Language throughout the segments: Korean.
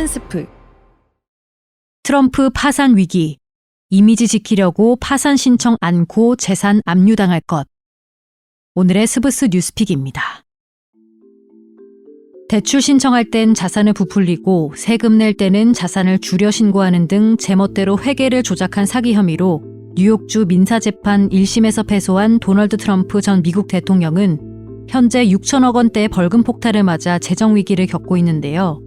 스크린 스프. 트럼프 파산 위기. 이미지 지키려고 파산 신청 않고 재산 압류당할 것. 오늘의 스브스 뉴스픽입니다. 대출 신청할 땐 자산을 부풀리고 세금 낼 때는 자산을 줄여 신고하는 등 제멋대로 회계를 조작한 사기 혐의로 뉴욕주 민사재판 1심에서 패소한 도널드 트럼프 전 미국 대통령은 현재 6천억 원대의 벌금 폭탄을 맞아 재정 위기를 겪고 있는데요.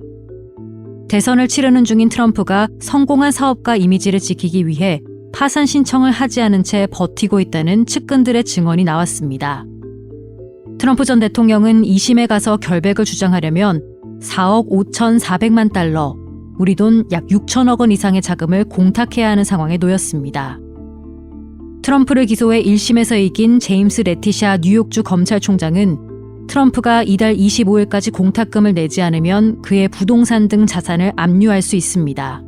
대선을 치르는 중인 트럼프가 성공한 사업가 이미지를 지키기 위해 파산 신청을 하지 않은 채 버티고 있다는 측근들의 증언이 나왔습니다. 트럼프 전 대통령은 2심에 가서 결백을 주장하려면 4억 5,400만 달러, 우리 돈 약 6천억 원 이상의 자금을 공탁해야 하는 상황에 놓였습니다. 트럼프를 기소해 1심에서 이긴 제임스 레티샤 뉴욕주 검찰총장은 트럼프가 이달 25일까지 공탁금을 내지 않으면 그의 부동산 등 자산을 압류할 수 있습니다.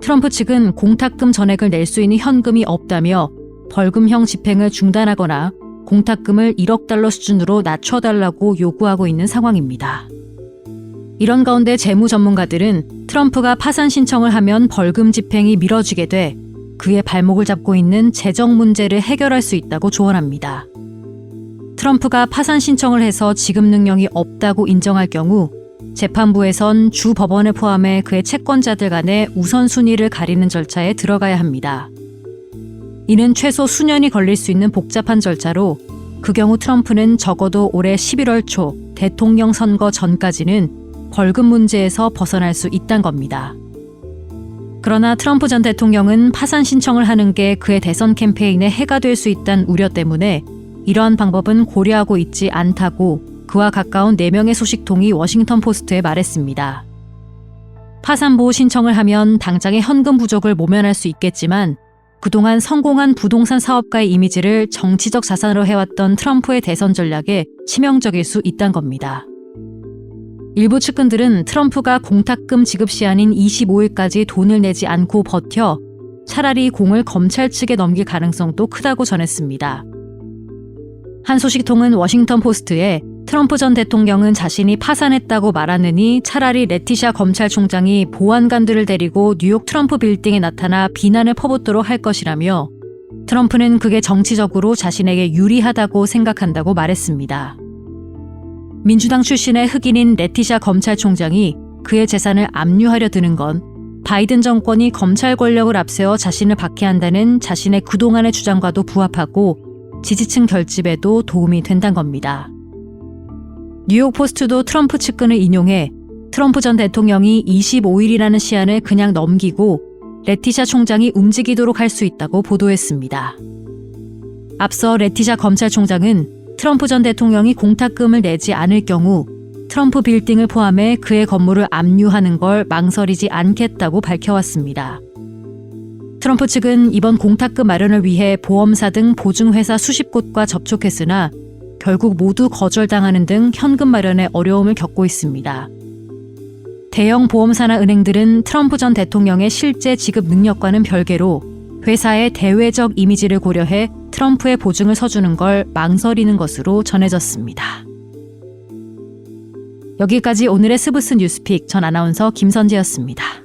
트럼프 측은 공탁금 전액을 낼 수 있는 현금이 없다며 벌금형 집행을 중단하거나 공탁금을 1억 달러 수준으로 낮춰달라고 요구하고 있는 상황입니다. 이런 가운데 재무 전문가들은 트럼프가 파산 신청을 하면 벌금 집행이 미뤄지게 돼 그의 발목을 잡고 있는 재정 문제를 해결할 수 있다고 조언합니다. 트럼프가 파산 신청을 해서 지급 능력이 없다고 인정할 경우 재판부에선 주 법원을 포함해 그의 채권자들 간의 우선순위를 가리는 절차에 들어가야 합니다. 이는 최소 수년이 걸릴 수 있는 복잡한 절차로 그 경우 트럼프는 적어도 올해 11월 초 대통령 선거 전까지는 벌금 문제에서 벗어날 수 있다는 겁니다. 그러나 트럼프 전 대통령은 파산 신청을 하는 게 그의 대선 캠페인에 해가 될 수 있다는 우려 때문에 이러한 방법은 고려하고 있지 않다고 그와 가까운 4명의 소식통이 워싱턴 포스트에 말했습니다. 파산 보호 신청을 하면 당장의 현금 부족을 모면할 수 있겠지만 그동안 성공한 부동산 사업가의 이미지를 정치적 자산으로 해왔던 트럼프의 대선 전략에 치명적일 수 있다는 겁니다. 일부 측근들은 트럼프가 공탁금 지급 시한인 25일까지 돈을 내지 않고 버텨 차라리 공을 검찰 측에 넘길 가능성도 크다고 전했습니다. 한 소식통은 워싱턴 포스트에 트럼프 전 대통령은 자신이 파산했다고 말하느니 차라리 레티샤 검찰총장이 보안관들을 데리고 뉴욕 트럼프 빌딩에 나타나 비난을 퍼붓도록 할 것이라며 트럼프는 그게 정치적으로 자신에게 유리하다고 생각한다고 말했습니다. 민주당 출신의 흑인인 레티샤 검찰총장이 그의 재산을 압류하려 드는 건 바이든 정권이 검찰 권력을 앞세워 자신을 박해한다는 자신의 그동안의 주장과도 부합하고 지지층 결집에도 도움이 된다는 겁니다. 뉴욕 포스트도 트럼프 측근을 인용해 트럼프 전 대통령이 25일이라는 시한을 그냥 넘기고 레티샤 총장이 움직이도록 할 수 있다고 보도했습니다. 앞서 레티샤 검찰총장은 트럼프 전 대통령이 공탁금을 내지 않을 경우 트럼프 빌딩을 포함해 그의 건물을 압류하는 걸 망설이지 않겠다고 밝혀왔습니다. 트럼프 측은 이번 공탁금 마련을 위해 보험사 등 보증회사 수십 곳과 접촉했으나 결국 모두 거절당하는 등 현금 마련에 어려움을 겪고 있습니다. 대형 보험사나 은행들은 트럼프 전 대통령의 실제 지급 능력과는 별개로 회사의 대외적 이미지를 고려해 트럼프의 보증을 서주는 걸 망설이는 것으로 전해졌습니다. 여기까지 오늘의 스브스 뉴스픽, 전 아나운서 김선재였습니다.